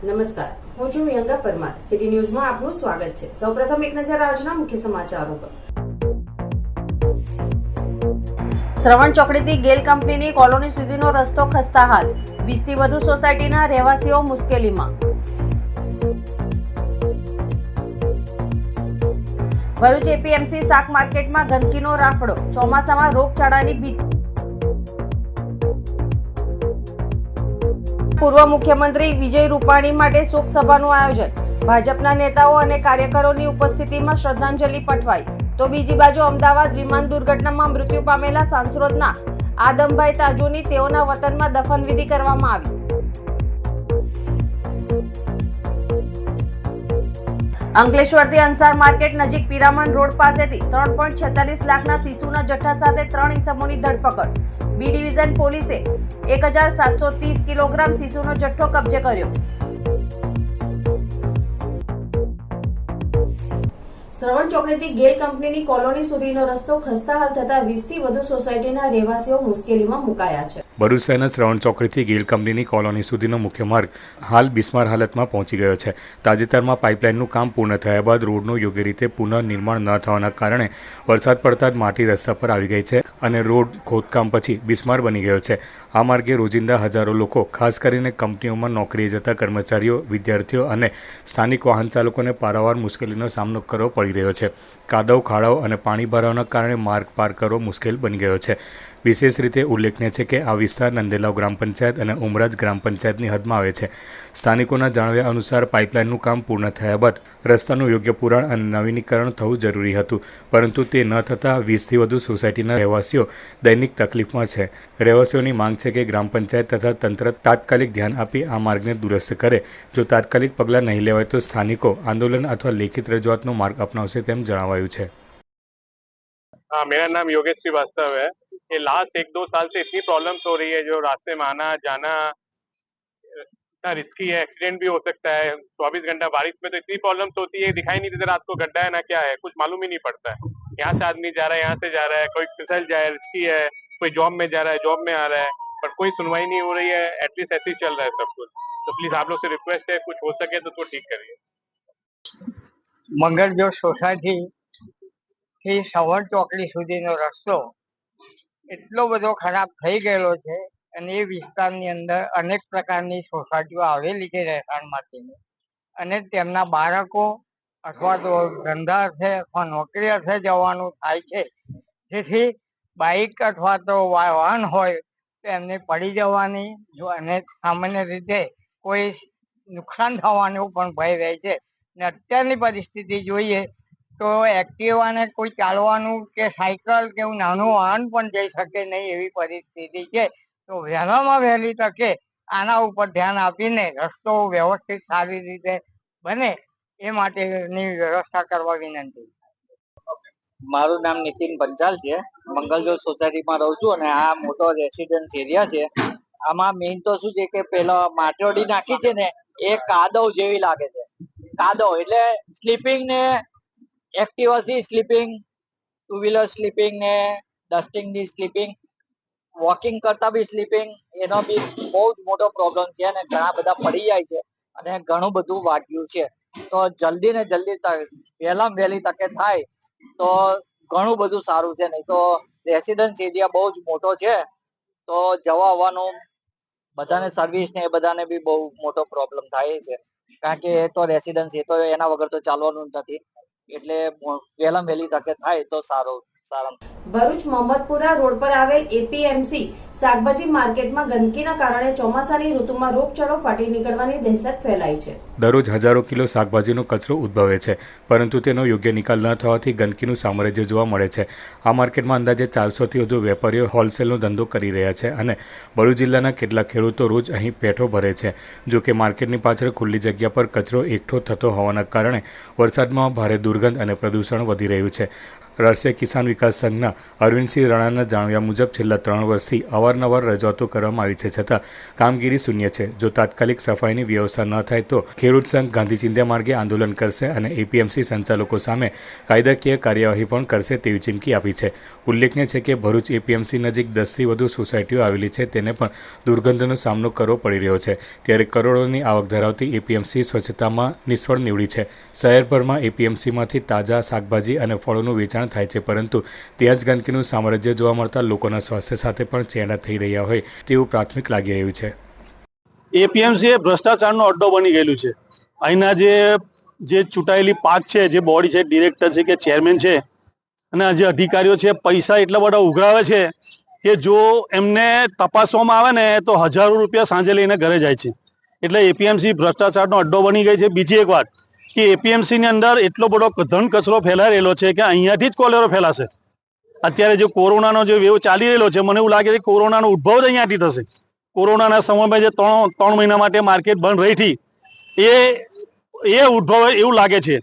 નમસ્કાર, હું છું યંગા પરમાર. સિટી ન્યૂઝમાં આપનું સ્વાગત છે. સૌપ્રથમ એક નજર આજના મુખ્ય સમાચારો પર. શ્રવણ ચોકડીથી ગેલ કંપનીની કોલોની સુધીનો રસ્તો ખસ્તાહાલ. 20 થી વધુ સોસાયટીના રહેવાસીઓ મુશ્કેલીમાં. ભરૂચ એપીએમસી શાક માર્કેટમાં ગંદકીનો રાફડો. ચોમાસામાં રોગચાળાની ભીતિ. પૂર્વ મુખ્યમંત્રી વિજય રૂપાણી માટે શોક સભાનું આયોજન. ભાજપના નેતાઓ અને કાર્યકરોની ઉપસ્થિતિમાં શ્રદ્ધાંજલિ પઠવાઈ. તો બીજી બાજુ અમદાવાદ વિમાન દુર્ઘટનામાં મૃત્યુ પામેલા સાંસરોદના આદમભાઈ તાજુની તેઓના વતનમાં દફનવિધિ કરવામાં આવી. અંકલેશ્વરથી અંસાર માર્કેટ નજીક પિરામણ રોડ પાસેથી 3.46 લાખના શિશુના જથ્થા સાથે 3 ઇસમોની ધરપકડ. બી ડિવિઝન પોલીસે 1730 કિલોગ્રામ શિશુનો જથ્થો કબજે કર્યો. શ્રવણ ચોકડીથી ગેલ કંપનીની કોલોની સુધીનો રસ્તો ખસ્તાહાલ થતા 20 થી વધુ સોસાયટીના રહેવાસીઓ મુશ્કેલીમાં મુકાયા છે. ભરૂચ શહેરના શ્રવણ ચોકડીથી ગેલ કંપનીની કોલોની સુધીનો મુખ્ય માર્ગ હાલ બિસ્માર હાલતમાં પહોંચી ગયો છે. તાજેતરમાં પાઇપલાઇનનું કામ પૂર્ણ થયા બાદ રોડનું યોગ્ય રીતે પુનઃનિર્માણ ન થવાના કારણે વરસાદ પડતા જ માટી રસ્તા પર આવી ગઈ છે અને રોડ ખોદકામ પછી બિસ્માર બની ગયો છે. આ માર્ગે રોજિંદા હજારો લોકો, ખાસ કરીને કંપનીઓમાં નોકરીએ જતા કર્મચારીઓ, વિદ્યાર્થીઓ અને સ્થાનિક વાહન ચાલકોને પારાવાર મુશ્કેલીનો સામનો કરવો પડી રહ્યો છે. કાદવ, ખાડાઓ અને પાણી ભરાવાના કારણે માર્ગ પાર કરવો મુશ્કેલ બની ગયો છે. વિશેષ રીતે ઉલ્લેખનીય છે કે આ વિસ્તાર નંદેલાવ ગ્રામ પંચાયત અને ઉમરાજ ગ્રામ પંચાયતની હદમાં આવે છે. સ્થાનિકોના જણાવ્યા અનુસાર પાઇપલાઇનનું કામ પૂર્ણ થયા બાદ રસ્તાનું યોગ્ય પુરાણ અને નવીનીકરણ થવું જરૂરી હતું, પરંતુ તે ન થતાં 20થી વધુ સોસાયટીના રહેવાસીઓ દૈનિક તકલીફમાં છે. રહેવાસીઓની માંગ છે કે ગ્રામ પંચાયત તથા તંત્ર તાત્કાલિક ધ્યાન આપી આ માર્ગને દુરસ્ત કરે. જો તાત્કાલિક પગલાં નહીં લેવાય તો સ્થાનિકો આંદોલન અથવા લેખિત રજૂઆતનો માર્ગ अपनावશે તેમ જણાવાયું છે. हाँ, मेरा नाम योगेश श्रीवास्तव है. ये लास्ट 1-2 साल से इतनी प्रॉब्लम्स हो रही है, जो रास्ते में आना जाना इतना रिस्की है, एक्सीडेंट भी हो सकता है. 24 घंटा बारिश में तो इतनी प्रॉब्लम्स होती है, दिखाई नहीं देता रात को गड्ढा है ना क्या है, कुछ मालूम ही नहीं पड़ता है. यहाँ से आदमी जा रहा है, यहाँ से जा रहा है, कोई फिसल जाए रिस्की है, कोई जॉब में जा रहा है, जॉब में आ रहा है, पर कोई सुनवाई नहीं हो रही है. एटलीस्ट ऐसे ही चल रहा है सब कुछ. तो प्लीज आप लोग से रिक्वेस्ट है, कुछ हो सके तो ठीक करिए. મંગળજોત સોસાયટી થી શ્રવણ ચોકડી સુધીનો રસ્તો એટલો બધો ખરાબ થઈ ગયેલો છે અને એ વિસ્તારની અંદર અનેક પ્રકારની સોસાયટીઓ આવેલી છે રહેઠાણ માટેની, અને તેમના બાળકો અથવા તો ધંધા અર્થે અથવા નોકરી અર્થે જવાનું થાય છે, જેથી બાઇક અથવા તો વાહન હોય તો એમને પડી જવાની અને સામાન્ય રીતે કોઈ નુકસાન થવાનો પણ ભય રહે છે. ને અત્યારની પરિસ્થિતિ જોઈએ તો એક્ટિવાને કોઈ ચાલવાનું કે સાયકલ કે એવું નાનું વાહન પણ જઈ શકે નહીં એવી પરિસ્થિતિ છે. તો વહેલામાં વહેલી તકે આના ઉપર ધ્યાન આપીને રસ્તો વ્યવસ્થિત સારી રીતે બને એ માટેની વ્યવસ્થા કરવા વિનંતી. મારું નામ નીતિન પંચાલ છે. મંગલજોત સોસાયટીમાં રહું છું અને આ મોટો રેસિડેન્સ એરિયા છે. આમાં મેઇન તો શું છે કે પેલા માટીઓડી નાખી છે ને એ કાદવ જેવી લાગે છે. કાદવ એટલે સ્લીપિંગ ને એક્ટિવાથી સ્લીપિંગ, ટુ વ્હીલર સ્લીપિંગ ને ડસ્ટિંગ ની સ્લીપિંગ, વોકિંગ કરતા બી સ્લીપિંગ, એનો બી બહુ જ મોટો પ્રોબ્લેમ છે અને ઘણા બધા પડી જાય છે અને ઘણું બધું વાગ્યું છે. તો જલ્દી ને જલ્દી વહેલામાં વહેલી તકે થાય તો ઘણું બધું સારું છે. નહીં તો રેસિડન્સ એરિયા બહુ જ મોટો છે, તો જવા આવવાનું બધાને સર્વિસ ને એ બધાને બી બહુ મોટો પ્રોબ્લેમ થાય છે, કારણ કે એ તો રેસિડન્સ એ તો એના વગર તો ચાલવાનું નથી. એટલે વહેલા વહેલી તકે થાય તો સારું. ભરૂચ મોહમ્મદપુરા રોડ પર આવેલ એપીએમસી શાકભાજી માર્કેટમાં ગંદકીના કારણે ચોમાસાની ઋતુમાં રોગચાળો ફાટી નીકળવાની દહેશત ફેલાઈ છે. દરરોજ હજારો કિલો શાકભાજીનો કચરો ઉદ્ભવે છે, પરંતુ તેનો યોગ્ય નિકાલ ન થવાથી ગંદકીનું સામ્રાજ્ય જોવા મળે છે. આ માર્કેટમાં અંદાજે 400થી વધુ વેપારીઓ હોલસેલનો ધંધો કરી રહ્યા છે અને ભરૂચ જિલ્લાના કેટલાક ખેડૂતો રોજ અહીં પેઠો ભરે છે. જો કે માર્કેટની પાછળ ખુલ્લી જગ્યા પર કચરો એકઠો થતો હોવાના કારણે વરસાદમાં ભારે દુર્ગંધ અને પ્રદૂષણ વધી રહ્યું છે. રાષ્ટ્રીય કિસાન વિકાસ સંઘના અરવિંદસિંહ રણાના જણાવ્યા મુજબ છેલ્લા 3 વર્ષથી અવારનવાર રજૂઆતો કરવામાં આવી છે, છતાં કામગીરી શૂન્ય છે. જો તાત્કાલિક સફાઈની વ્યવસ્થા ન થાય તો ખેડૂત સંઘ ગાંધી ચિંધ્યા માર્ગે આંદોલન કરશે અને એપીએમસી સંચાલકો સામે કાયદાકીય કાર્યવાહી પણ કરશે તેવી ચીમકી આપી છે. ઉલ્લેખનીય છે કે ભરૂચ એપીએમસી નજીક 10થી વધુ સોસાયટીઓ આવેલી છે, તેને પણ દુર્ગંધનો સામનો કરવો પડી રહ્યો છે. ત્યારે કરોડોની આવક ધરાવતી એપીએમસી સ્વચ્છતામાં નિષ્ફળ નીવડી છે. શહેરભરમાં એપીએમસીમાંથી તાજા શાકભાજી અને ફળોનું વેચાણ થાય છે, પરંતુ ત્યાં જ ગંદકીનું સામ્રાજ્ય જોવા મળતા લોકોના સ્વાસ્થ્ય સાથે પણ ચેડા થઈ રહ્યા હોય તેવું પ્રાથમિક લાગી રહ્યું છે. એપીએમસી એ ભ્રષ્ટાચારનો અડ્ડો બની ગયેલું છે. અહીંના જે ચૂંટાયેલી પાંચ છે, જે બોડી છે, ડિરેક્ટર છે કે ચેરમેન છે અને જે અધિકારીઓ છે, પૈસા એટલા બધા ઉઘરાવે છે કે જો એમને તપાસવામાં આવે ને તો હજારો રૂપિયા સાંજે લઈને ઘરે જાય છે. એટલે એપીએમસી ભ્રષ્ટાચારનો અડ્ડો બની ગઈ છે. બીજી એક વાત કે એપીએમસી ની અંદર એટલો બધો ધન કચરો ફેલાઈ રહેલો છે કે અહીંયાથી જ કોલેરો ફેલાશે. અત્યારે જે કોરોનાનો જે વેવ ચાલી રહેલો છે, મને એવું લાગે છે કે કોરોનાનો ઉદ્ભવ જ અહીંયાથી થશે. કોરોનાના સમયમાં જે 3 મહિના માટે માર્કેટ બંધ રહી હતી એ ઉદ્ભવ એવું લાગે છે.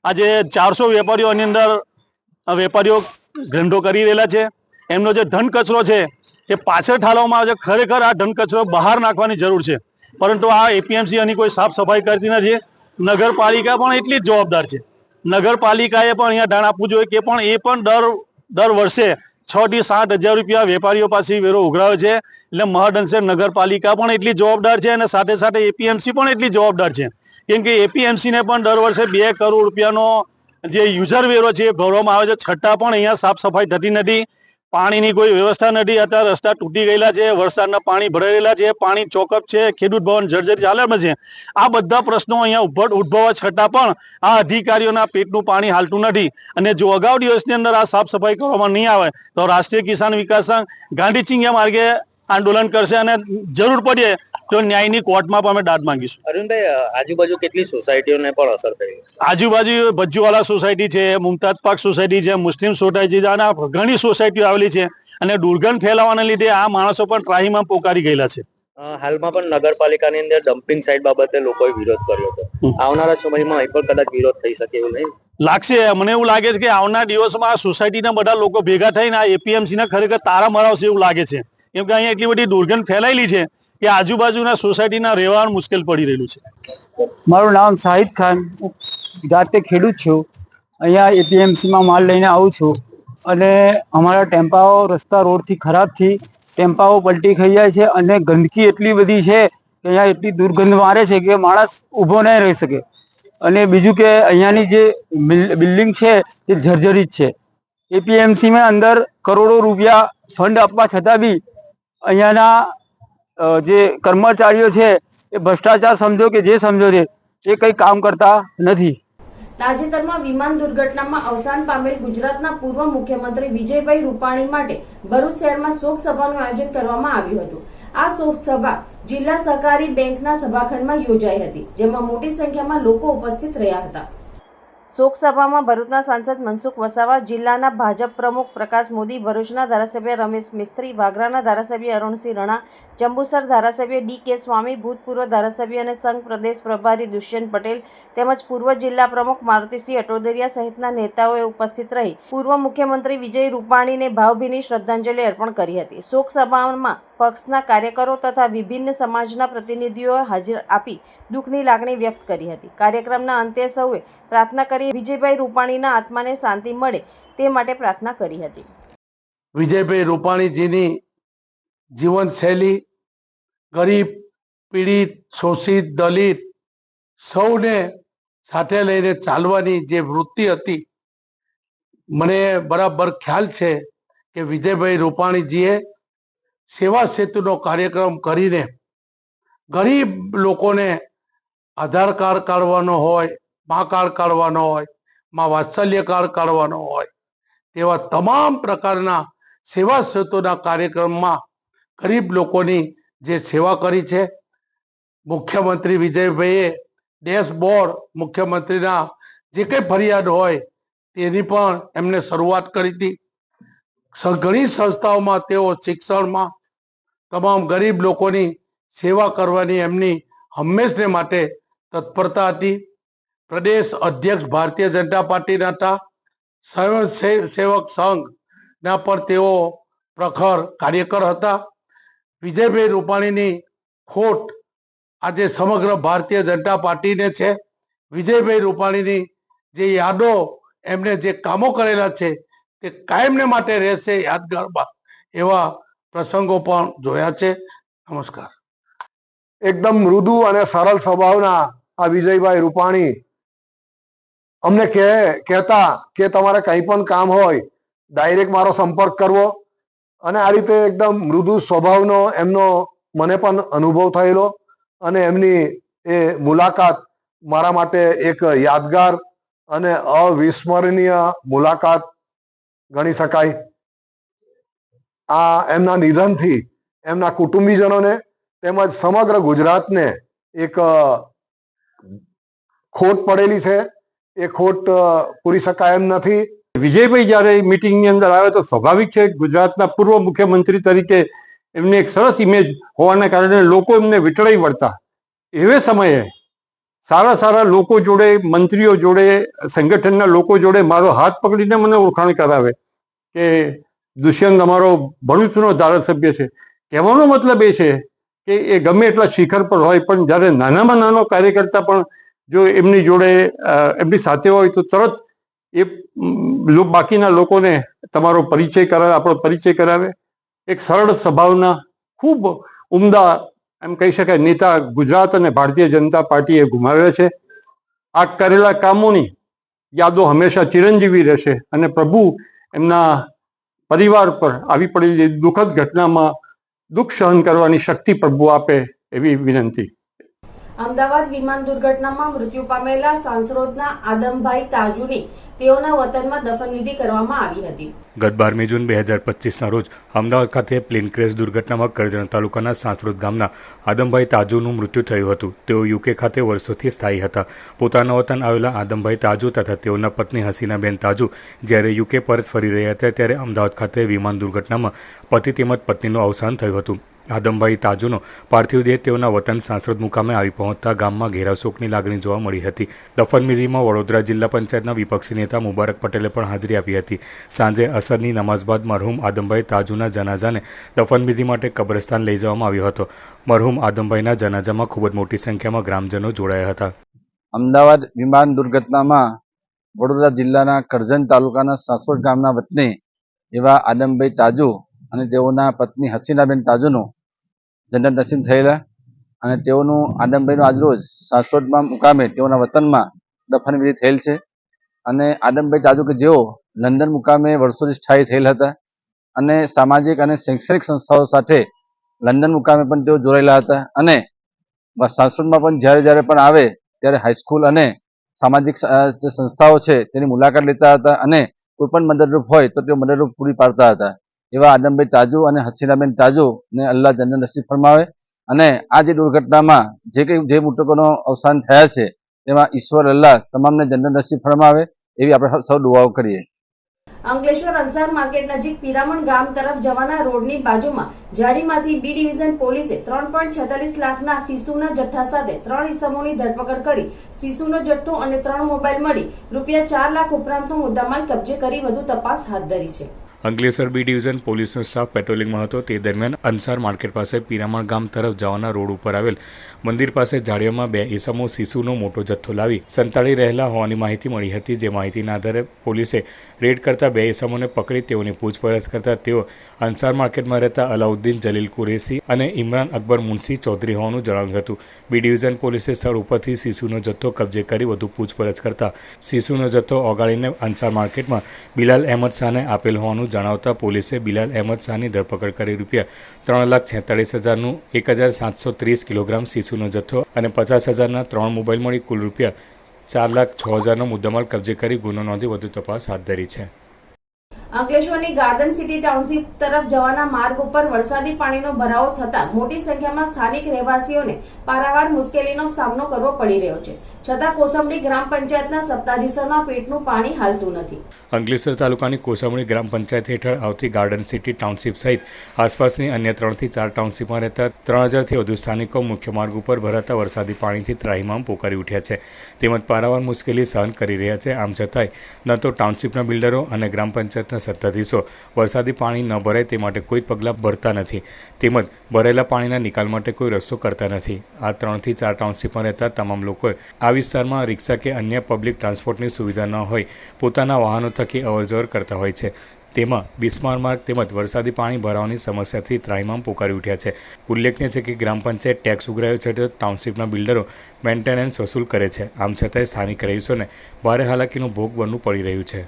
આજે 400 વેપારીઓની અંદર વેપારીઓ ધંધો કરી રહેલા છે. એમનો જે ધન કચરો છે એ પાછળ ઠાલવવામાં આવે છે. ખરેખર આ ધન કચરો બહાર નાખવાની જરૂર છે, પરંતુ આ એપીએમસી આની કોઈ સાફ સફાઈ કરતી નથી. નગરપાલિકા પણ એટલી જ જવાબદાર છે. નગરપાલિકાએ પણ અહીંયા ધ્યાન આપવું જોઈએ કે એ પણ દર વર્ષે 6 થી 7 હજાર રૂપિયા વેપારીઓ પાસે વેરો ઉઘરાવે છે. એટલે મહદઅંશે નગરપાલિકા પણ એટલી જવાબદાર છે અને સાથે સાથે એપીએમસી પણ એટલી જવાબદાર છે. કેમ કે એપીએમસીને પણ દર વર્ષે 2 કરોડ રૂપિયાનો જે યુઝર વેરો છે એ ભરવામાં આવે છે, છતાં પણ અહીંયા સાફ સફાઈ થતી નથી. પાણીની કોઈ વ્યવસ્થા નથી. અત્યારે રસ્તા તૂટી ગયેલા છે, વરસાદના પાણી ભરાયેલા છે, પાણી ચોકઅપ છે, ખેડૂત ભવન જર્જરિત હાલતમાં છે. આ બધા પ્રશ્નો અહીંયા ઉદ્ભવવા છતાં પણ આ અધિકારીઓના પેટનું પાણી હાલતું નથી. અને જો અગાઉ દિવસની અંદર આ સાફ સફાઈ કરવામાં નહીં આવે તો રાષ્ટ્રીય કિસાન વિકાસ સંઘ ગાંધી ચિંધ્યા માર્ગે આંદોલન કરશે અને જરૂર પડે તો ન્યાયની કોર્ટમાં પણ અમે દાદ માંગીશું. અરવિંદભાઈ, આજુબાજુ કેટલી સોસાયટીઓને પણ અસર થઈ? આજુબાજુ ભજ્જુવાલા સોસાયટી છે, મુમતાજ પાર્ક સોસાયટી છે, મુસ્લિમ સોસાયટી છે, અને ઘણી સોસાયટીઓ આવેલી છે. અને દુર્ગંધ ફેલાવાના લીધે આ માણસો પણ ત્રાહીમામ પોકારી ગયેલા છે. હાલમાં પણ નગરપાલિકાની અંદર ડમ્પિંગ સાઇટ બાબતે લોકોએ વિરોધ કર્યો હતો. આવનારા સમયમાં અહીં પણ કદાચ વિરોધ થઈ શકે એવું નહીં લાગશે? મને એવું લાગે છે કે આવનાર દિવસમાં આ સોસાયટીના બધા લોકો ભેગા થઈને આ એપીએમસી ને ખરેખર તારા મરાવશે એવું લાગે છે. કેમ કે અહીંયા એટલી બધી દુર્ગંધ ફેલાયેલી છે કે આજુબાજુના સોસાયટીના રહેવાનું મુશ્કેલ પડી રહેલું છે. મારું નામ શાહિદ ખાન, જાતે ખેડૂત છું. અહીંયા એપીએમસીમાં માલ લઈને આવું છું અને અમારા ટેમ્પાઓ રસ્તા રોડથી ખરાબથી ટેમ્પાઓ પલટી ખાઈ જાય છે અને ગંદકી એટલી બધી છે કે અહીંયા એટલી દુર્ગંધ મારે છે કે માણસ ઊભો નહીં રહી શકે. અને બીજું કે અહીંયાની જે બિલ્ડિંગ છે એ જર્જરિત છે. એપીએમસીમાં અંદર કરોડો રૂપિયા ફંડ આપવા છતાં બી અહીંયાના જે કર્મચારીઓ છે એ ભ્રષ્ટાચાર સમજો કે જે સમજો છે એ કંઈ કામ કરતા નથી. તાજેતરમાં વિમાન દુર્ઘટનામાં અવસાન પામેલ ગુજરાતના પૂર્વ મુખ્યમંત્રી વિજયભાઈ રૂપાણી માટે ભરૂચ શહેરમાં શોક સભાનું આયોજન કરવામાં આવ્યું હતું. આ શોક સભા જિલ્લા સહકારી બેંકના સભાખંડમાં યોજાઈ હતી, જેમાં મોટી સંખ્યામાં લોકો ઉપસ્થિત રહ્યા હતા. શોક સભામાં ભરૂચના સાંસદ મનસુખ વસાવા, જિલ્લાના ભાજપ પ્રમુખ પ્રકાશ મોદી, ભરૂચના ધારાસભ્ય રમેશ મિસ્ત્રી, વાગરાના ધારાસભ્ય અરુણસિંહ રણા, જંબુસર ધારાસભ્ય ડી.કે. સ્વામી, ભૂતપૂર્વ ધારાસભ્ય અને સંઘ પ્રદેશ પ્રભારી દુષ્યંત પટેલ તેમજ પૂર્વ જિલ્લા પ્રમુખ મારુતિસિંહ અટોદરિયા સહિતના નેતાઓએ ઉપસ્થિત રહી પૂર્વ મુખ્યમંત્રી વિજય રૂપાણીને ભાવભીની શ્રદ્ધાંજલિ અર્પણ કરી હતી. શોક સભામાં પક્ષના કાર્યકરો તથા વિભિન્ન સમાજના પ્રતિનિધિઓએ હાજર આપી દુઃખની લાગણી વ્યક્ત કરી હતી. કાર્યક્રમના અંતે સૌએ પ્રાર્થના કરી વિજયભાઈ રૂપાણીના આત્માને શાંતિ મળે તે માટે પ્રાર્થના કરી હતી. વિજયભાઈ રૂપાણીજીની જીવનશૈલી ગરીબ, પીડિત, શોષિત, દલિત સૌને સાથે લઈને ચાલવાની જે વૃત્તિ હતી, મને બરાબર ખ્યાલ છે કે વિજયભાઈ રૂપાણીજીએ સેવા સેતુનો કાર્યક્રમ કરીને ગરીબ લોકોને આધાર કાર્ડ કાઢવાનો હોય, મા કાર્ડ કાઢવાનો હોય, મા વાત્સલ્ય કાર્ડ કાઢવાનો હોય, તેવા તમામ પ્રકારના સેવા સેતુના કાર્યક્રમમાં ગરીબ લોકોની જે સેવા કરી છે. મુખ્યમંત્રી વિજયભાઈએ ડેશબોર્ડ મુખ્યમંત્રીના જે કંઈ ફરિયાદ હોય તેની પણ એમને શરૂઆત કરી હતી. ઘણી સંસ્થાઓમાં તેઓ શિક્ષણમાં તમામ ગરીબ લોકોની સેવા કરવાની એમની હંમેશને માટે તત્પરતા હતી. પ્રદેશ અધ્યક્ષ ભારતીય જનતા પાર્ટીના હતા, સેવક સંઘના પર તેઓ પ્રખર કાર્યકર હતા. વિજયભાઈ રૂપાણીની ખોટ આજે સમગ્ર ભારતીય જનતા પાર્ટીને છે. વિજયભાઈ રૂપાણીની જે યાદો, એમને જે કામો કરેલા છે તે કાયમને માટે રહેશે યાદગારમાં, એવા પ્રસંગો પણ જોયા છે. નમસ્કાર. એકદમ મૃદુ અને સરળ સ્વભાવના આ વિજયભાઈ રૂપાણી અમને કહેતા કે તમારે કંઈ પણ કામ હોય ડાયરેક્ટ મારો સંપર્ક કરવો, અને આ રીતે એકદમ મૃદુ સ્વભાવનો એમનો મને પણ અનુભવ થયેલો, અને એમની એ મુલાકાત મારા માટે એક યાદગાર અને અવિસ્મરણીય મુલાકાત ગણી શકાય. આ એમના નિધનથી એમના કુટુંબીજનોને તેમજ સમગ્ર ગુજરાતને એક ખોટ પડેલી છે. એ ખોટ પૂરી શકાય એમ નથી. વિજયભાઈ જ્યારે મીટિંગની અંદર આવ્યો તો સ્વાભાવિક છે, ગુજરાતના પૂર્વ મુખ્યમંત્રી તરીકે એમને એક સરસ ઇમેજ હોવાના કારણે લોકો એમને વીંટળાઈ વળતા. એવે સમયે સારા લોકો જોડે, મંત્રીઓ જોડે, સંગઠનના લોકો જોડે મારો હાથ પકડીને મને ઓળખાણ કરાવે કે દુષ્યંત અમારો ભરૂચનો ધારાસભ્ય છે. કહેવાનો મતલબ એ છે કે એ ગમે એટલા શિખર પર હોય પણ જ્યારે નાનામાં નાનો કાર્યકર્તા પણ જો એમની જોડે એમની સાથે હોય તો તરત એ બાકીના લોકોને તમારો પરિચય કરાવે, આપણો પરિચય કરાવે. એક સરળ સ્વભાવના ખૂબ ઉમદા એમ કહી શકાય નેતા ગુજરાત અને ભારતીય જનતા પાર્ટીએ ગુમાવ્યા છે. આ કરેલા કામોની યાદો હંમેશા ચિરંજીવી રહેશે અને પ્રભુ એમના પરિવાર પર આવી પડેલી દુઃખદ ઘટનામાં દુઃખ સહન કરવાની શક્તિ પ્રભુ આપે એવી વિનંતી. અમદાવાદ વિમાન દુર્ઘટનામાં મૃત્યુ પામેલા સાંસરોદના આદમભાઈ તાજુની તેઓના વતનમાં દફનવિધિ કરવામાં આવી હતી. ગત 12 જૂન 2025ના રોજ અમદાવાદ ખાતે પ્લેન ક્રેશ દુર્ઘટનામાં કરજણ તાલુકાના સાંસરોદ ગામના આદમભાઈ તાજુનું મૃત્યુ થયું હતું. તેઓ યુકે ખાતે વર્ષોથી સ્થાયી હતા. પોતાના વતન આવેલા આદમભાઈ તાજુ તથા તેઓના પત્ની હસીનાબેન તાજુ જ્યારે યુકે પરત ફરી રહ્યા હતા ત્યારે અમદાવાદ ખાતે વિમાન દુર્ઘટનામાં પતિ તેમજ પત્નીનું અવસાન થયું હતું. આદમભાઈ તાજુનો પાર્થિવ દેહ તેઓના વતન સાંસરોદ મુકામે આવી પહોંચતા ગામમાં ઘેરા શોકની લાગણી જોવા મળી હતી. દફનવિધિમાં વડોદરા જિલ્લા પંચાયતના વિપક્ષી નેતા મુબારક પટેલે પણ હાજરી આપી હતી. સાંજે અસરની નમાઝ બાદ મરહુમ આદમભાઈ તાજુના જનાઝાને દફનવિધિ માટે કબ્રસ્તાન લઈ જવામાં આવ્યો હતો. મરહુમ આદમભાઈના જનાઝામાં ખૂબ જ મોટી સંખ્યામાં ગ્રામજનો જોડાયા હતા. અમદાવાદ વિમાન દુર્ઘટનામાં વડોદરા જિલ્લાના કરજણ તાલુકાના સાંસરોદ ગામના વતની એવા આદમભાઈ તાજુ અને તેઓના પત્ની હસીનાબેન તાજુનું જનરલ નસીબ થયેલા, અને તેઓનું આદમભાઈનું આજરોજ સાંસરોદમાં મુકામે તેઓના વતનમાં દફનવિધિ થયેલ છે. અને આદમભાઈ તાજુ કે જેઓ લંડન મુકામે વર્ષોથી સ્થાયી થયેલ હતા અને સામાજિક અને શૈક્ષણિક સંસ્થાઓ સાથે લંડન મુકામે પણ તેઓ જોડાયેલા હતા, અને સાંસરોદમાં પણ જ્યારે પણ આવે ત્યારે હાઈસ્કૂલ અને સામાજિક જે સંસ્થાઓ છે તેની મુલાકાત લેતા હતા, અને કોઈ પણ મદદરૂપ હોય તો તેઓ મદદરૂપ પૂરી પાડતા હતા. એવા આદમભાઈ તાજુ અને હસીનાબેન તાજુ ને અલ્લાહ જન્નત નસીબ ફરમાવે. અને આ જે દુર્ઘટનામાં જે મૃતકોનો અવસાન થયા છે તેમાં ઈશ્વર અલ્લાહ તમામને જન્નત નસીબ ફરમાવે એવી આપણે સૌ દુઆઓ કરીએ. અંકલેશ્વર અંસાર માર્કેટ નજીક પિરામણ ગામ તરફ જવાના રોડની બાજુમાં ઝાડીમાંથી બી ડિવિઝન પોલીસે 3.46 લાખના સીસુના જથ્થા સાથે 3 ઇસમોની ધરપકડ કરી સીસુનો જથ્થો અને 3 મોબાઈલ મળી રૂપિયા 4 લાખ ઉપરાંતનો મુદ્દામાલ કબજે કરી વધુ તપાસ હાથ ધરી છે. અંકલેશ્વર બી ડિવિઝન પોલીસનો સ્ટાફ પેટ્રોલિંગમાં હતો. તે દરમિયાન અંસાર માર્કેટ પાસે પિરામણ ગામ તરફ જવાના રોડ ઉપર આવેલ મંદિર પાસે ઝાડીઓમાં 2 ઈસમો સીસુનો મોટો જથ્થો લાવી સંતાડી રહેલા હોવાની માહિતી મળી હતી. જે માહિતીના આધારે પોલીસે રેડ કરતા 2 ઈસમોને પકડી તેઓની પૂછપરછ કરતા તેઓ અંસાર માર્કેટમાં રહેતા અલાઉદ્દીન જલીલ કુરેશી અને ઇમરાન અકબર મુનશી ચૌધરી હોવાનું જણાવ્યું હતું. બી ડિવિઝન પોલીસે સ્થળ ઉપરથી સીસુનો જથ્થો કબજે કરી વધુ પૂછપરછ કરતા સીસુનો જથ્થો ઓગાળીને અંસાર માર્કેટમાં બિલાલ અહેમદ શાહને આપેલ હોવાનું જણાવતા પોલીસે બિલાલ અહેમદ શાહની ધરપકડ કરી રૂપિયા 3,46,000નું 1,730 કિલોગ્રામ સીસુનો જથ્થો અને 50,000ના 3 મોબાઈલ મળી કુલ રૂપિયા 4,06,000નો મુદ્દામાલ કબજે કરી ગુનો નોંધી વધુ તપાસ હાથ ધરી છે. અંકલેશ્વરની ગાર્ડન સિટી ટાઉનશીપ તરફ જવાના માર્ગ ઉપર વરસાદી પાણીનો ભરાવો થતા મોટી સંખ્યામાં સ્થાનિક રહેવાસીઓને પારાવાર મુશ્કેલીનો સામનો કરવો પડી રહ્યો છે. છતાં કોસંબડી ગ્રામ પંચાયતના સત્તાધીશોના પેટનું પાણી હાલતું નથી. અંકલેશ્વર તાલુકાની કોસંબડી ગ્રામ પંચાયત હેઠળ આવતી ગાર્ડન સિટી ટાઉનશીપ સહિત આસપાસની અન્ય 3 થી 4 ટાઉનશીપમાં રહેતા 3000થી વધુ સ્થાનિકો મુખ્ય માર્ગ ઉપર ભરાતા વરસાદી પાણીથી ત્રાહિમામ પોકારી ઉઠ્યા છે. તેમજ પારાવાર મુશ્કેલી સહન કરી રહ્યા છે. આમ છતાંય ન તો ટાઉનશીપના બિલ્ડરો અને ગ્રામ પંચાયતના સત્તાધીશો વરસાદી પાણી ન ભરાય તે માટે કોઈ પગલાં ભરતા નથી. તેમજ ભરેલા પાણીના નિકાલ માટે કોઈ રસ્તો કરતા નથી. આ 3 થી 4 ટાઉનશીપમાં રહેતા તમામ લોકોએ આ વિસ્તારમાં રિક્ષા કે અન્ય પબ્લિક ટ્રાન્સપોર્ટની સુવિધા ન હોય પોતાના વાહનો થકી અવરજવર કરતા હોય છે. તેમાં બિસ્માર માર્ગ તેમજ વરસાદી પાણી ભરાવાની સમસ્યાથી ત્રાહિમામ પોકારી ઉઠ્યા છે. ઉલ્લેખનીય છે કે ગ્રામ પંચાયત ટેક્સ ઉઘરાયો છે તો ટાઉનશીપના બિલ્ડરો મેન્ટેનન્સ વસૂલ કરે છે. આમ છતાંય સ્થાનિક રહીશોને ભારે હાલાકીનો ભોગ બનવું પડી રહ્યું છે.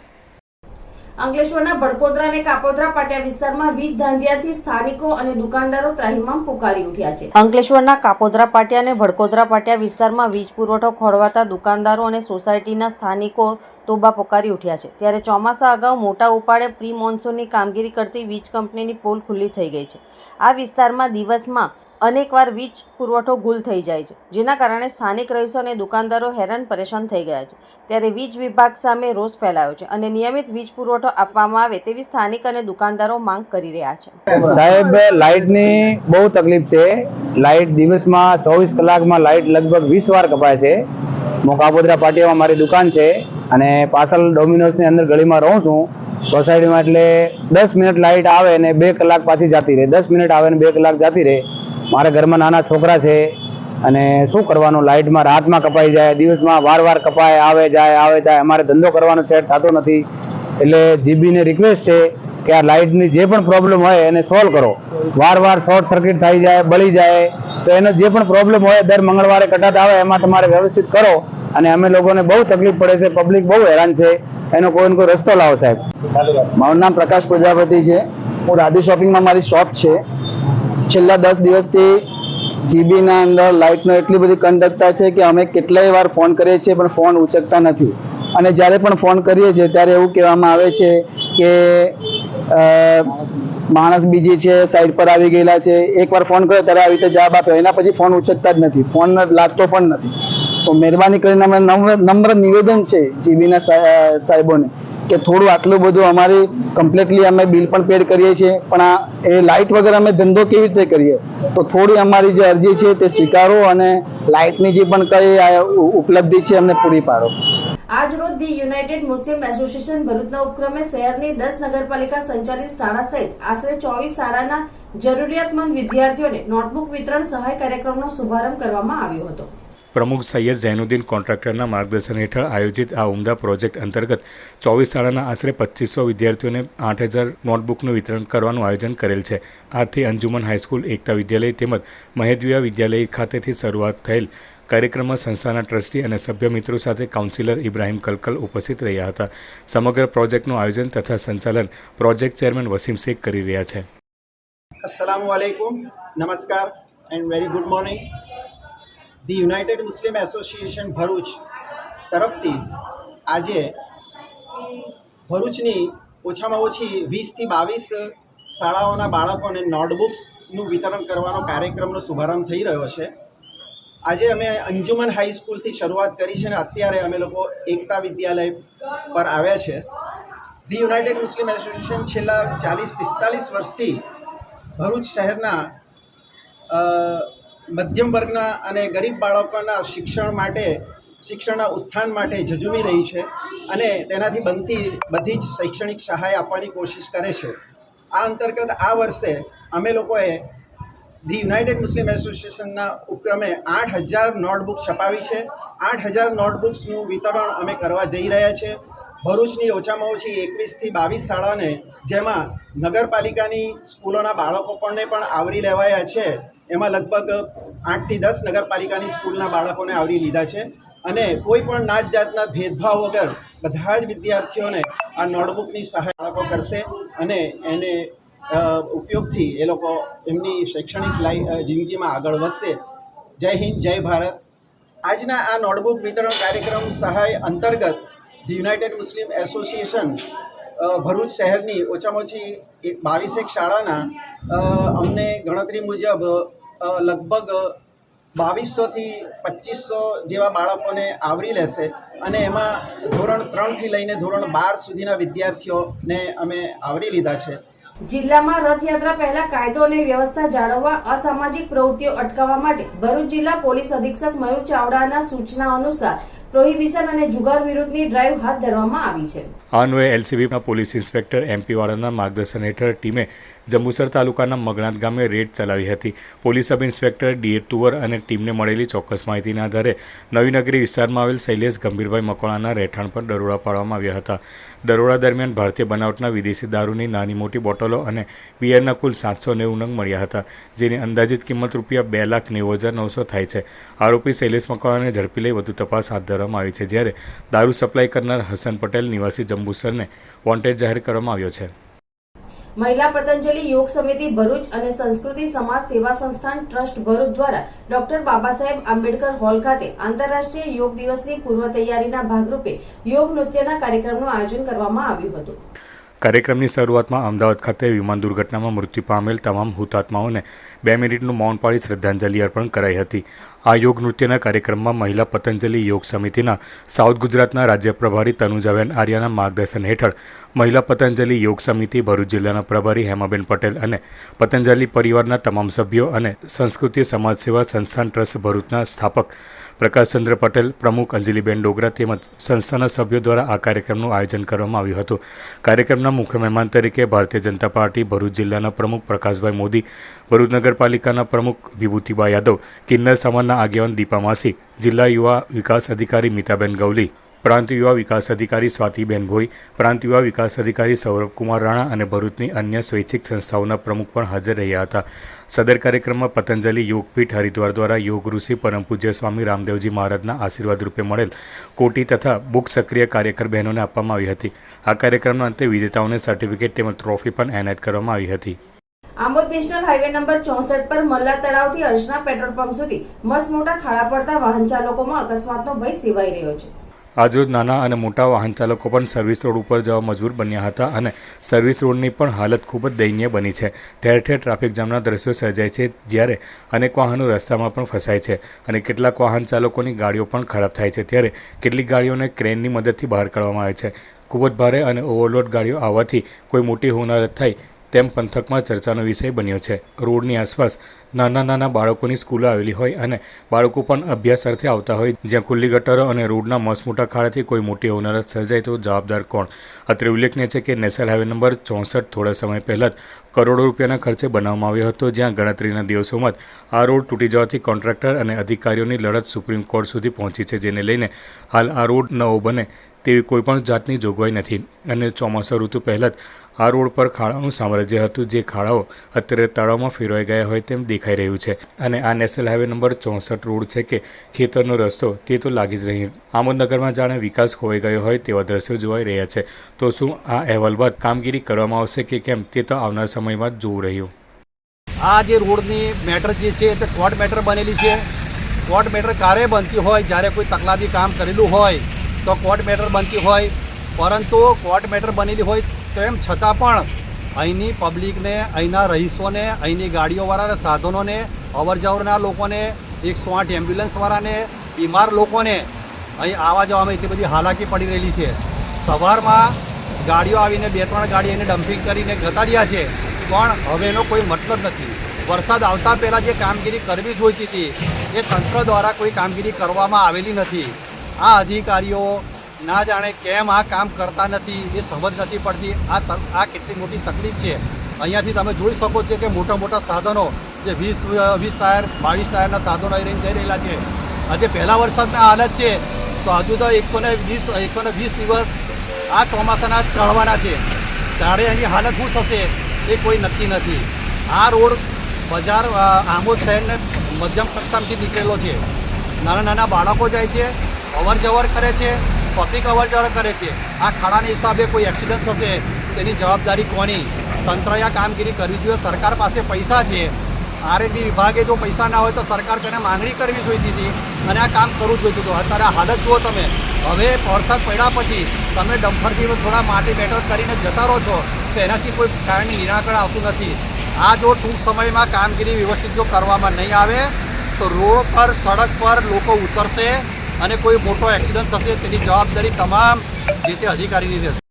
અંકલેશ્વરના ભડકોદરા અને કાપોદ્રા પાટિયા વિસ્તારમાં વીજ ધાંધિયાથી સ્થાનિકો અને દુકાનદારો ત્રાહિમામ પોકારી ઉઠ્યા છે. અંકલેશ્વરના કાપોદ્રા પાટિયા અને ભડકોદરા પાટિયા વિસ્તારમાં વીજ પુરવઠો ખોરવાતા દુકાનદારો અને સોસાયટીના સ્થાનિકો તોબા પોકારી ઉઠ્યા છે. ત્યારે ચોમાસા અગાઉ મોટા ઉપાડે પ્રી મોન્સૂનની કામગીરી કરતી વીજ કંપનીની પોલ ખુલ્લી થઈ ગઈ છે. આ વિસ્તારમાં દિવસમાં અનેકવાર વીજ પુરવઠો ગુલ થઈ જાય છે, જેના કારણે સ્થાનિક રહીશો અને દુકાનદારો હેરાન પરેશાન થઈ ગયા છે. ત્યારે વીજ વિભાગ સામે રોષ ફેલાયો છે અને નિયમિત વીજ પુરવઠો આપવામાં આવે તેવી સ્થાનિક અને દુકાનદારો માંગ કરી રહ્યા છે. સાહેબ, લાઇટની બહુ તકલીફ છે. લાઇટ દિવસમાં 24 કલાકમાં લાઇટ લગભગ 20 વાર કપાય છે. હું કાપોદ્રા પાટિયામાં મારી દુકાન છે અને પાર્સલ ડોમિનોઝની અંદર ગલીમાં રહું છું. સોસાયટીમાં એટલે 10 મિનિટ લાઇટ આવે અને 2 કલાક પાછી જતી રહે. 10 મિનિટ આવે અને 2 કલાક જતી રહે. મારા ઘરમાં નાના છોકરા છે અને શું કરવાનું, લાઇટમાં રાતમાં કપાઈ જાય, દિવસમાં વાર કપાય, આવે જાય. અમારે ધંધો કરવાનો સેટ થતો નથી. એટલે જીબીને રિક્વેસ્ટ છે કે આ લાઇટની જે પણ પ્રોબ્લેમ હોય એને સોલ્વ કરો. વાર શોર્ટ સર્કિટ થઈ જાય, બળી જાય, તો એનો જે પણ પ્રોબ્લેમ હોય દર મંગળવારે કટાટ આવે એમાં તમારે વ્યવસ્થિત કરો. અને અમે લોકોને બહુ તકલીફ પડે છે, પબ્લિક બહુ હેરાન છે. એનો કોઈ રસ્તો લાવો સાહેબ. મારું નામ પ્રકાશ પ્રજાપતિ છે. હું રાધે શોપિંગમાં મારી શોપ છે. છેલ્લા 10 દિવસથી જીબીના અંદર લાઇટનો એટલી બધી કંડકતા છે કે અમે કેટલાય વાર ફોન કરીએ છીએ પણ ફોન ઉચકતા નથી. અને જ્યારે પણ ફોન કરીએ છીએ ત્યારે એવું કહેવામાં આવે છે કે માણસ બીજી છે, સાઈડ પર આવી ગયેલા છે. એકવાર ફોન કર્યો ત્યારે આવી રીતે જવાબ આપ્યો, એના પછી ફોન ઉચકતા જ નથી, ફોન લાગતો પણ નથી. તો મહેરબાની કરીને અમે નમ્ર નિવેદન છે જીબીના સાહેબોને કે થોડું આટલું બધું અમારી કમ્પ્લીટલી અમે બિલ પણ પેડ કરીએ છીએ પણ એ લાઇટ વગર અમે ધંધો કેવી રીતે કરીએ? તો થોડી અમારી જે અરજી છે તે સ્વીકારો અને લાઇટની જે પણ કઈ ઉપલબ્ધિ છે અમને પૂરી પાડો. આજ રોજ ધી યુનાઇટેડ મુસ્લિમ એસોસિએશન ભરૂચના ઉપક્રમે શહેરની 10 નગરપાલિકા સંચાલિત શાળા સહિત આશરે 24 શાળાના જરૂરિયાતમંદ વિદ્યાર્થીઓને નોટબુક વિતરણ સહાય કાર્યક્રમનો શુભારંભ કરવામાં આવ્યો હતો. પ્રમુખ સૈયદ ઝૈનુદ્દીન કોન્ટ્રાક્ટરના માર્ગદર્શન હેઠળ આયોજિત આ ઉમદા પ્રોજેક્ટ અંતર્ગત 24 શાળાના આશરે 2500 વિદ્યાર્થીઓને 8000 નોટબુકનું વિતરણ કરવાનું આયોજન કરેલ છે. આથી અંજુમન હાઈસ્કૂલ, એકતા વિદ્યાલય તેમજ મહેદવિયા વિદ્યાલય ખાતેથી શરૂઆત થયેલ કાર્યક્રમમાં સંસ્થાના ટ્રસ્ટી અને સભ્ય મિત્રો સાથે કાઉન્સિલર ઇબ્રાહિમ કલકલ ઉપસ્થિત રહ્યા હતા. સમગ્ર પ્રોજેક્ટનું આયોજન તથા સંચાલન પ્રોજેક્ટ ચેરમેન વસીમ શેખ કરી રહ્યા છે. अस्सलामु अलैकुम, नमस्कार and very good morning. The United Muslim association Bharuch તરફથી આજે ભરૂચની ઓછામાં ઓછી 20થી 22 શાળાઓના બાળકોને નોટબુક્સનું વિતરણ કરવાનો કાર્યક્રમનો શુભારંભ થઈ રહ્યો છે. આજે અમે અંજુમન હાઈસ્કૂલથી શરૂઆત કરી છે અને અત્યારે અમે લોકો એકતા વિદ્યાલય પર આવ્યા છે. ધી યુનાઇટેડ મુસ્લિમ એસોસિએશન છેલ્લા 40-45 વર્ષથી ભરૂચ શહેરના મધ્યમ વર્ગના અને ગરીબ બાળકોના શિક્ષણ માટે, શિક્ષણના ઉત્થાન માટે ઝઝૂમી રહી છે અને તેનાથી બનતી બધી જ શૈક્ષણિક સહાય આપવાની કોશિશ કરે છે. આ અંતર્ગત આ વર્ષે અમે લોકોએ ધી યુનાઇટેડ મુસ્લિમ એસોસિએશનના ઉપક્રમે 8000 નોટબુક છપાવી છે. 8000 નોટબુક્સનું વિતરણ અમે કરવા જઈ રહ્યા છીએ. ભરૂચની ઓછામાં ઓછી 21થી 22 શાળાને, જેમાં નગરપાલિકાની સ્કૂલોના બાળકો પણ આવરી લેવાયા છે. એમાં લગભગ 8 થી 10 નગરપાલિકાની સ્કૂલના બાળકોને આવરી લીધા છે અને કોઈ પણ નાત જાતના ભેદભાવ વગર બધા જ વિદ્યાર્થીઓને આ નોટબુકની સહાય બાળકો કરશે અને એને ઉપયોગથી એ લોકો એમની શૈક્ષણિક જિંદગીમાં આગળ વધશે. જય હિન્દ, જય ભારત. આજના આ નોટબુક વિતરણ કાર્યક્રમ સહાય અંતર્ગત the United Muslim association Bharuch શહેરની ઓછામાં ઓછી 22 શાળાના અમને ગણતરી મુજબ લગભગ 2200 થી 2500 જેવા બાળકોને આવરી લેશે અને એમાં ધોરણ 3 થી લઈને ધોરણ 12 સુધીના વિદ્યાર્થીઓને અમે આવરી લીધા છે. જિલ્લામાં રથયાત્રા પહેલા કાયદો અને વ્યવસ્થા જાળવવા અસામાજિક પ્રવૃત્તિઓ અટકાવવા માટે ભરૂચ જિલ્લા પોલીસ અધિક્ષક મયુર ચાવડાના સૂચના અનુસાર પ્રોહિબિશન અને જુગાર વિરુદ્ધની ડ્રાઈવ હાથ ધરવામાં આવી છે. આ અન્વયે એલસીબીના પોલીસ ઇન્સ્પેક્ટર એમપી વાળાના માર્ગદર્શન હેઠળ ટીમે જંબુસર તાલુકાના મગનાથ ગામે રેડ ચલાવી હતી. પોલીસ સબ ઇન્સ્પેક્ટર ડીએ તુવર અને ટીમને મળેલી ચોક્કસ માહિતીના આધારે નવીનગરી વિસ્તારમાં આવેલ શૈલેષ ગંભીરભાઈ મકવાણાના રહેઠાણ પર દરોડા પાડવામાં આવ્યા હતા. દરોડા દરમિયાન ભારતીય બનાવટના વિદેશી દારૂની નાની મોટી બોટલો અને બિયરના કુલ 790 નંગ મળ્યા હતા, જેની અંદાજિત કિંમત ₹2,90,900 થાય છે. આરોપી શૈલેષ મકવાણાને ઝડપી લઈ વધુ તપાસ હાથ ધરવામાં આવી છે, જ્યારે દારૂ સપ્લાય કરનાર હસન પટેલ નિવાસી જંબુસરને વોન્ટેડ જાહેર કરવામાં આવ્યો છે. મહિલા પતંજલિ યોગ સમિતિ ભરૂચ અને સંસ્કૃતિ સમાજ સેવા સંસ્થાન ટ્રસ્ટ ભરૂચ દ્વારા ડોક્ટર બાબા સાહેબ આંબેડકર હોલ ખાતે આંતરરાષ્ટ્રીય યોગ દિવસની પૂર્વ તૈયારીના ભાગરૂપે યોગ નૃત્યના કાર્યક્રમનું આયોજન કરવામાં આવ્યું હતું. કાર્યક્રમની શરૂઆતમાં અમદાવાદ ખાતે વિમાન દુર્ઘટનામાં મૃત્યુ પામેલ તમામ હુતાત્માઓને 2 મિનિટનું મૌન પાળી શ્રદ્ધાંજલિ અર્પણ કરાઈ હતી. આ યોગ નૃત્યના કાર્યક્રમમાં મહિલા પતંજલિ યોગ સમિતિના સાઉથ ગુજરાતના રાજ્ય પ્રભારી તનુજાબેન આર્યાના માર્ગદર્શન હેઠળ મહિલા પતંજલિ યોગ સમિતિ ભરૂચ જિલ્લાના પ્રભારી હેમાબેન પટેલ અને પતંજલિ પરિવારના તમામ સભ્યો અને સંસ્કૃતિ સમાજ સેવા સંસ્થાન ટ્રસ્ટ ભરૂચના સ્થાપક પ્રકાશચંદ્ર પટેલ, પ્રમુખ અંજલિબેન ડોગરા તેમજ સંસ્થાના સભ્યો દ્વારા આ કાર્યક્રમનું આયોજન કરવામાં આવ્યું હતું. કાર્યક્રમના મુખ્ય મહેમાન તરીકે ભારતીય જનતા પાર્ટી ભરૂચ જિલ્લાના પ્રમુખ પ્રકાશભાઈ મોદી, ભરૂચ નગરપાલિકાના પ્રમુખ વિભૂતિબા યાદવ, કિન્નર સમાજના આગેવાન દીપા માસી, જિલ્લા યુવા વિકાસ અધિકારી મિતાબેન ગવલી, પ્રાંત યુવા વિકાસ અધિકારી સ્વાતિબેન ભોઈ, પ્રાંત યુવા વિકાસ અધિકારી સૌરભકુમાર રાણા અને ભરૂચની અન્ય સ્વૈચ્છિક સંસ્થાઓના પ્રમુખ પણ હાજર રહ્યા હતા. સદર કાર્યક્રમમાં પતંજલિ યોગપીઠ હરિદ્વાર દ્વારા યોગ ઋષિ પરમ પૂજ્ય સ્વામી રામદેવજી મહારાજના આશીર્વાદ રૂપે મળેલ કોટી તથા બુક સક્રિય કાર્યકર બહેનોને આપવામાં આવી હતી. આ કાર્યક્રમના અંતે વિજેતાઓને સર્ટિફિકેટ તેમજ ટ્રોફી પણ એનાયત કરવામાં આવી હતી. આમોદ નેશનલ હાઈવે નંબર 64 પર મલ્લા તળાવથી અર્ચના પેટ્રોલ પંપ સુધી મસમોટા ખાડા પડતા વાહન ચાલકોમાં અકસ્માતનો ભય સેવાઈ રહ્યો છે. આજરોજ નાના અને મોટા વાહન ચાલકો પણ સર્વિસ રોડ ઉપર જવા મજબૂર બન્યા હતા અને સર્વિસ રોડની પણ હાલત ખૂબ જ દયનીય બની છે. ઠેર ઠેર ટ્રાફિક જામના દ્રશ્યો સર્જાય છે, જ્યારે અનેક વાહનો રસ્તામાં પણ ફસાય છે અને કેટલાક વાહન ચાલકોની ગાડીઓ પણ ખરાબ થાય છે, ત્યારે કેટલીક ગાડીઓને ક્રેનની મદદથી બહાર કાઢવામાં આવે છે. ખૂબ જ ભારે અને ઓવરલોડ ગાડીઓ આવવાથી કોઈ મોટી હોનારત થાય તેમ પંથકમાં ચર્ચાનો વિષય બન્યો છે. રોડની આસપાસ નાના નાના બાળકોની સ્કૂલો આવેલી હોય અને બાળકો પણ અભ્યાસ અર્થે આવતા હોય, જ્યાં ખુલ્લી ગટરો અને રોડના મસમોટા ખાડાથી કોઈ મોટી હોનારત સર્જાય તો જવાબદાર કોણ? અત્રે ઉલ્લેખનીય છે કે નેશનલ હાઈવે નંબર 64 થોડા સમય પહેલાં જ કરોડો રૂપિયાના ખર્ચે બનાવવામાં આવ્યો હતો, જ્યાં ગણતરીના દિવસોમાં જ આ રોડ તૂટી જવાથી કોન્ટ્રાક્ટર અને અધિકારીઓની લડત સુપ્રીમ કોર્ટ સુધી પહોંચી છે, જેને લઈને હાલ આ રોડ નવો બને તેવી કોઈપણ જાતની જોગવાઈ નથી. અને ચોમાસા ઋતુ પહેલાં જ આ રોડ પર ખાડાનું સામ્રાજ્ય હતું, જે ખાડાઓ અત્યારે તળાવમાં ફેરવાઈ ગયા હોય તેમ દેખાઈ રહ્યું છે. અને આ નેશનલ હાઈવે નંબર 64 રોડ છે કે ખેતરનો રસ્તો તે તો લાગી જ રહ્યું. આમોદનગરમાં જાણે વિકાસ ખોવાઈ ગયો હોય તેવા દ્રશ્યો જોવાઈ રહ્યા છે. તો શું આ અહેવાલ બાદ કામગીરી કરવામાં આવશે કે કેમ તે તો આવનાર સમયમાં જ જોવું રહ્યું. આ જે રોડની મેટર જે છે તે કોર્ટ મેટર બનેલી છે. કોર્ટ મેટર ક્યારે બનતી હોય? જ્યારે કોઈ તકલાદી કામ કરેલું હોય તો કોર્ટ મેટર બનતી હોય, પરંતુ કોર્ટ મેટર બનેલી હોય તેમ છતાં પણ અહીંની પબ્લિકને, અહીંના રહીશોને, અહીંની ગાડીઓવાળાને, સાધનોને, અવરજવરના લોકોને, 108 એમ્બ્યુલન્સવાળાને, બીમાર લોકોને અહીં આવવા જવામાં એટલી બધી હાલાકી પડી રહેલી છે. સવારમાં ગાડીઓ આવીને 2-3 ગાડી એને ડમ્પિંગ કરીને જતા રહ્યા છે, પણ હવે એનો કોઈ મતલબ નથી. વરસાદ આવતા પહેલાં જે કામગીરી કરવી જોઈતી હતી એ તંત્ર દ્વારા કોઈ કામગીરી કરવામાં આવેલી નથી. આ અધિકારીઓ ના જાણે કેમ આ કામ કરતા નથી, એ સમજ નથી પડતી. આ કેટલી મોટી તકલીફ છે. અહીંયાથી તમે જોઈ શકો છો કે મોટા મોટા સાધનો જે 20 ટાયર 22 ટાયરના સાધનો અહીં જઈ રહેલા છે. આજે પહેલા વરસાદના હાલત છે તો હજુ તો 120 દિવસ આ ચોમાસાના ચડવાના છે, ત્યારે એની હાલત શું થશે એ કોઈ નક્કી નથી. આ રોડ બજાર આમોદ શહેરને મધ્યમ કક્ષામાંથી નીકળેલો છે. નાના નાના બાળકો જાય છે, અવર જવર કરે છે, પબ્લિક અવર જવર કરે છે. આ ખાડાના હિસાબે કોઈ એક્સિડન્ટ થશે તેની જવાબદારી કોની? તંત્રએ આ કામગીરી કરવી જોઈએ. સરકાર પાસે પૈસા છે, R&D વિભાગે જો પૈસા ના હોય તો સરકાર તેને માંગણી કરવી જોઈતી હતી અને આ કામ કરવું જોઈતું હતું. અત્યારે આ હાલત જુઓ તમે. હવે વરસાદ પડ્યા પછી તમે ડમ્પરથી થોડા માટી બેટર કરીને જતા રહો છો તો એનાથી કોઈ કારણની નિરાકરણ આવતું નથી. આ જો ટૂંક સમયમાં કામગીરી વ્યવસ્થિત જો કરવામાં નહીં આવે તો રોડ પર સડક પર લોકો ઉતરશે અને કોઈ મોટો એક્સિડન્ટ થશે તેની જવાબદારી તમામ જે તે અધિકારીની રહેશે.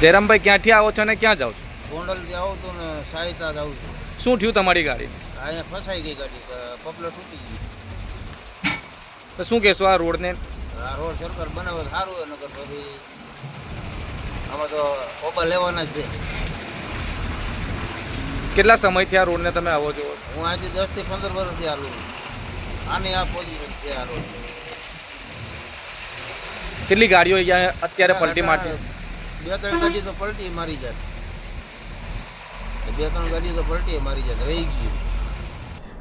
જયરામભાઈ ક્યાંથી આવો છો અને ક્યાં જાઓ છો? ગોંડલથી આવું છું ને સહાયતા જાઉં છું. શું થયું તમારી ગાડી? અહીંયા ફસાઈ ગઈ ગાડી, પપલો તૂટી ગઈ. તો શું કહેશો આ રોડને? આ રોડ સરકાર બનાવે તો સારું હોય, નકર પછી આમાં તો ઓબા લેવાના જ છે. કેટલા સમયથી આ રોડને તમે આવો છો? હું આજે 10 થી 15 વર્ષથી આવું છું. આની આ પોઝિશન છે આ રોડ. કેટલી ગાડીઓ અહીંયા અત્યારે પલટી મારતી? 2-3 ગાડી તો પલટી મારી જાય. 2-3 ગાડી તો પલટી મારી જાય, રહી ગયું.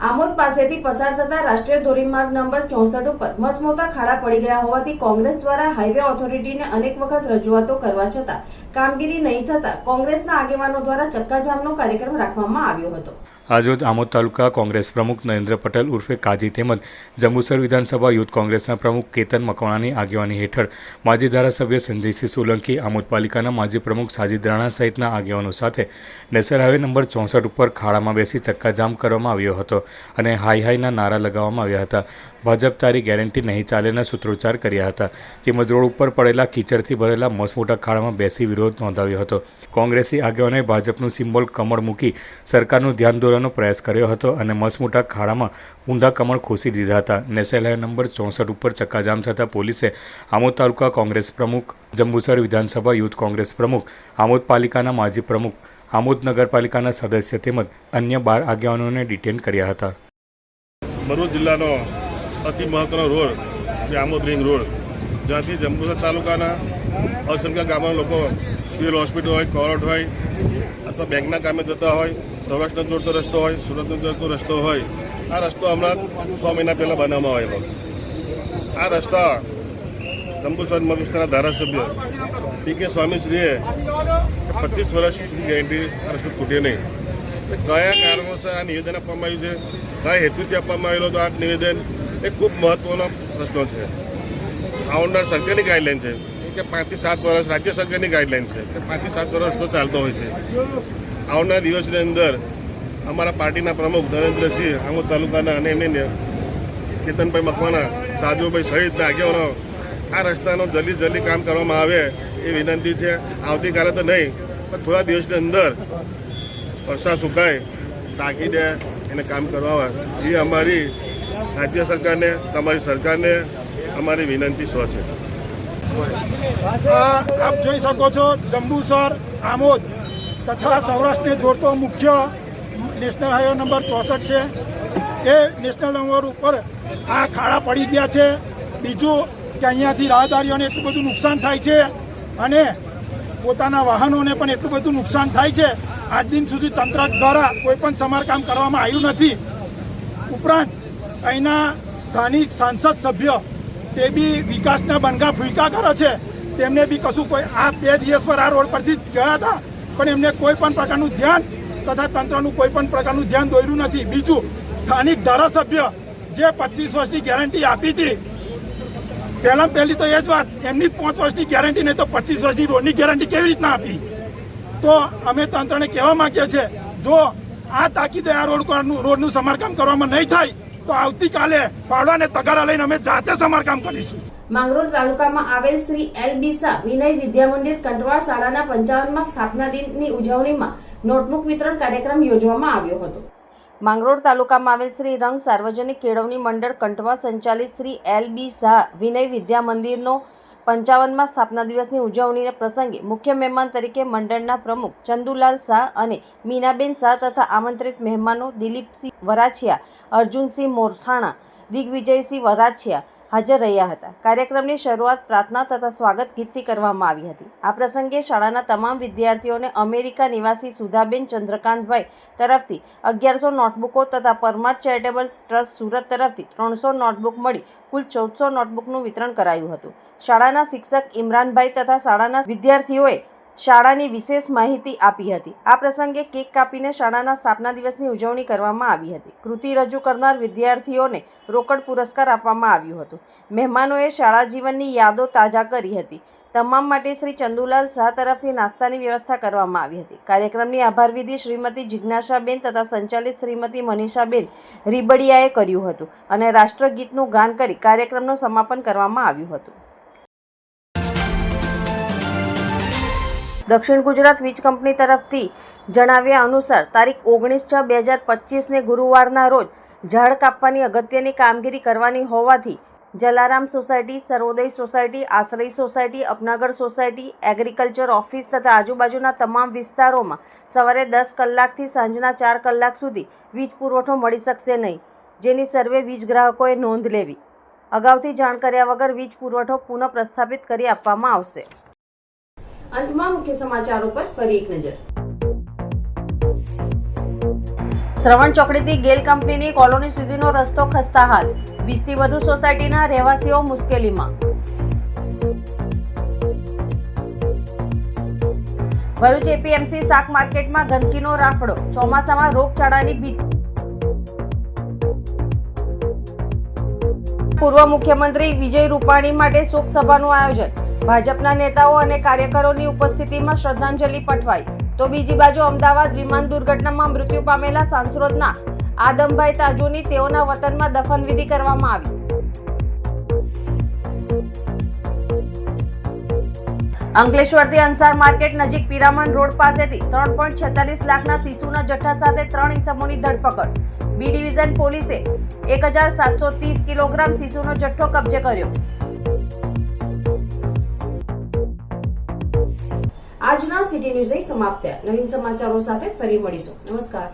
આમોદ પાસેથી પસાર થતા રાષ્ટ્રીય ધોરીમાર્ગ નંબર 64 ઉપર મસમોટા ખાડા પડી ગયા હોવાથી કોંગ્રેસ દ્વારા હાઈવે ઓથોરિટીને અનેક વખત રજૂઆતો કરવા છતાં કામગીરી નહીં થતા કોંગ્રેસના આગેવાનો દ્વારા ચક્કાજામનો કાર્યક્રમ રાખવામાં આવ્યો હતો. આજરોજ આમોદ તાલુકા કોંગ્રેસ પ્રમુખ નરેન્દ્ર પટેલ ઉર્ફે કાજી તેમજ જંબુસર વિધાનસભા યુથ કોંગ્રેસના પ્રમુખ કેતન મકવાણાની આગેવાની હેઠળ માજી ધારાસભ્ય સંજયસિંહ સોલંકી, આમોદ પાલિકાના માજી પ્રમુખ સાજીદ રાણા સહિતના આગેવાનો સાથે નેશનલ હાઈવે નંબર 64 ઉપર ખાડામાં બેસી ચક્કાજામ કરવામાં આવ્યો હતો અને હાઈના નારા લગાવવામાં આવ્યા હતા. ભાજપ તારી ગેરંટી નહીં ચાલેના સૂત્રોચ્ચાર કર્યા હતા. તેમજ રોડ ઉપર પડેલા કીચડથી ભરેલા મસમોટા ખાડામાં બેસી વિરોધ નોંધાવ્યો હતો. કોંગ્રેસી આગેવાનોએ ભાજપનું સિમ્બોલ કમળ મૂકી સરકારનું ધ્યાન દોરવાનો પ્રયાસ કર્યો હતો અને મસમોટા ખાડામાં ઊંડા કમળ ખોસી દીધા હતા. નેશનલ હાઈવે નંબર 64 ઉપર ચક્કાજામ થતાં પોલીસે આમોદ તાલુકા કોંગ્રેસ પ્રમુખ, જંબુસર વિધાનસભા યુથ કોંગ્રેસ પ્રમુખ, આમોદ પાલિકાના માજી પ્રમુખ, આમોદ નગરપાલિકાના સદસ્ય તેમજ અન્ય 12 આગેવાનોને ડિટેન કર્યા હતા. ભરૂચ જિલ્લાનો અતિ મહત્વનો રોડ જે આમોદ રિંગ રોડ, જ્યાંથી જંબુસર તાલુકાના અસંખ્ય ગામના લોકો સિવિલ હોસ્પિટલ હોય, કોર્ટ હોય અથવા બેંકના કામે જતા હોય, સૌરાષ્ટ્રનો જોડતો રસ્તો હોય, સુરતનો જોડતો રસ્તો હોય, આ રસ્તો હમણાં 6 મહિના પહેલાં બનાવવામાં આવેલો. આ રસ્તા જંબુસર વિસ્તારના ધારાસભ્ય પી.કે. સ્વામીશ્રીએ 25 વર્ષની ગેરંટી આ રસ્તો તૂટે નહીં. કયા કારણોસર આ નિવેદન આપવામાં આવ્યું છે, કયા હેતુથી આપવામાં આવેલો તો આ નિવેદન એ ખૂબ મહત્ત્વનો પ્રશ્ન છે. આવનાર સરકારની ગાઈડલાઈન છે કે 5 થી 7 વર્ષ, રાજ્ય સરકારની ગાઈડલાઈન છે કે 5 થી 7 વર્ષ રસ્તો ચાલતો હોય છે. આવનાર દિવસની અંદર અમારા પાર્ટીના પ્રમુખ નરેન્દ્રસિંહ, આમોદ તાલુકાના અને એમને કેતનભાઈ મકવાણા, સાજુભાઈ સહિતના આગેવાનો આ રસ્તાનો જલ્દી કામ કરવામાં આવે એ વિનંતી છે. આવતીકાલે તો નહીં પણ થોડા દિવસની અંદર વરસાદ સુકાય તાકીદે એને કામ કરવા એ અમારી રાજ્ય સરકારને, તમારી સરકારને અમારી વિનંતી છે. આપ જોઈ શકો છો જંબુસર, આમોદ તથા સૌરાષ્ટ્રને જોડતો મુખ્ય નેશનલ હાઈવે નંબર 64 છે. એ નેશનલ નંબર ઉપર આ ખાડા પડી ગયા છે. બીજું કે અહીંયાથી રાહદારીઓને એટલું બધું નુકસાન થાય છે અને પોતાના વાહનોને પણ એટલું બધું નુકસાન થાય છે. આજ દિન સુધી તંત્ર દ્વારા કોઈ પણ સમારકામ કરવામાં આવ્યું નથી. ઉપરાંત અહીંના સ્થાનિક સાંસદ સભ્ય તે બી વિકાસના બનગા ફૂંકા કરે છે. તેમને બી કશું કોઈ આ 2 દિવસ પર આ રોડ પરથી ગયા હતા પણ એમને કોઈ પણ પ્રકારનું ધ્યાન તથા તંત્રનું કોઈ પણ પ્રકારનું ધ્યાન દોર્યું નથી. બીજું, સ્થાનિક ધારાસભ્ય જે 25 વર્ષની ગેરંટી આપી હતી, પહેલી તો એ જ વાત, એમની 5 વર્ષની ગેરંટી નહીં તો 25 વર્ષની રોડની ગેરંટી કેવી રીતના આપી? તો અમે તંત્રને કહેવા માંગીએ છીએ, જો આ તાકીદે આ રોડનું સમારકામ કરવામાં નહીં થાય તો આવતીકાલે પાડવા અને તગારા લઈને અમે જાતે સમારકામ કરીશું. માંગરોળ તાલુકામાં આવેલ શ્રી એલ બિસા વિનય વિદ્યા મંદિર કંટવાળ શાળાના 55મા સ્થાપના દિનની ઉજવણીમાં નોટબુક વિતરણ કાર્યક્રમ યોજવામાં આવ્યો હતો. માંગરોળ તાલુકામાં આવેલ શ્રી રંગ સાર્વજનિક કેળવણી મંડળ કંટવા સંચાલિત શ્રી એલ બિસા વિનય વિદ્યા મંદિરનો 55મા સ્થાપના દિવસની ઉજવણીના પ્રસંગે મુખ્ય મહેમાન તરીકે મંડળના પ્રમુખ ચંદુલાલ શાહ અને મીનાબેન શાહ તથા આમંત્રિત મહેમાનો દિલીપસિંહ વરાછિયા, અર્જુનસિંહ મોરથાણા, દિગ્વિજયસિંહ વરાછિયા હાજર રહ્યા હતા. કાર્યક્રમની શરૂઆત પ્રાર્થના તથા સ્વાગત ગીતથી કરવામાં આવી હતી. આ પ્રસંગે શાળાના તમામ વિદ્યાર્થીઓને અમેરિકા નિવાસી સુધાબેન ચંદ્રકાંતભાઈ તરફથી 1100 નોટબુકો તથા પરમાર ચેરિટેબલ ટ્રસ્ટ સુરત તરફથી 300 નોટબુક મળી કુલ 1400 નોટબુકનું વિતરણ કરાયું હતું. શાળાના શિક્ષક ઇમરાનભાઈ તથા શાળાના વિદ્યાર્થીઓએ શાળાની વિશેષ માહિતી આપી હતી. આ પ્રસંગે કેક કાપીને શાળાના સ્થાપના દિવસની ઉજવણી કરવામાં આવી હતી. કૃતિ રજૂ કરનાર વિદ્યાર્થીઓને રોકડ પુરસ્કાર આપવામાં આવ્યું હતું. મહેમાનોએ શાળા જીવનની યાદો તાજા કરી હતી. તમામ માટે શ્રી ચંદુલાલ શાહ તરફથી નાસ્તાની વ્યવસ્થા કરવામાં આવી હતી. કાર્યક્રમની આભાર વિધિ શ્રીમતી જિજ્ઞાસાબેન તથા સંચાલિત શ્રીમતી મનીષાબેન રીબડિયાએ કર્યું હતું અને રાષ્ટ્રગીતનું ગાન કરી કાર્યક્રમનું સમાપન કરવામાં આવ્યું હતું. દક્ષિણ ગુજરાત વીજ કંપની તરફથી જણાવ્યા અનુસાર તારીખ 19/6/2025ને ગુરુવારના રોજ ઝાડ કાપવાની અગત્યની કામગીરી કરવાની હોવાથી જલારામ સોસાયટી, સર્વોદય સોસાયટી, આશ્રય સોસાયટી, અપનાગઢ સોસાયટી, એગ્રીકલ્ચર ઓફિસ તથા આજુબાજુના તમામ વિસ્તારોમાં સવારે 10 કલાકથી સાંજના 4 કલાક સુધી વીજ પુરવઠો મળી શકશે નહીં, જેની સર્વે વીજ ગ્રાહકોએ નોંધ લેવી. અગાઉથી જાણ કર્યા વગર વીજ પુરવઠો પુનઃ પ્રસ્થાપિત કરી આપવામાં આવશે. અંતમાં મુખ્ય સમાચારો પર ફરી એક નજર. શ્રવણ ચોકડીથી ગેલ કંપનીની કોલોની સુધીનો રસ્તો ખસ્તાહાલ. 20થી વધુ સોસાયટીના રહેવાસીઓ મુશ્કેલીમાં. ભરૂચ એપીએમસી શાક માર્કેટમાં ગંદકીનો રાફડો. ચોમાસામાં રોગચાળાની ભીતિ. પૂર્વ મુખ્યમંત્રી વિજય રૂપાણી માટે શોક સભાનું આયોજન. ભાજપના નેતાઓ અને કાર્યકરોની ઉપસ્થિતિમાં શ્રદ્ધાંજલિ પઠવાઈ. તો બીજી બાજુ અમદાવાદ વિમાન દુર્ઘટનામાં મૃત્યુ પામેલા સાંસરોદના આદમભાઈ તાજુની તેઓના વતનમાં દફનવિધિ કરવામાં આવી. અંકલેશ્વરથી અંસાર માર્કેટ નજીક પિરામણ રોડ પાસેથી 3.46 લાખના શિશુના જથ્થા સાથે 3 ઇસમોની ધરપકડ. બી ડિવિઝન પોલીસે 1730 કિલોગ્રામ શિશુનો જથ્થો કબજે કર્યો. આજના સિટી ન્યૂઝ સમાપ્ત થયા. નવીન સમાચારો સાથે ફરી મળીશું. નમસ્કાર.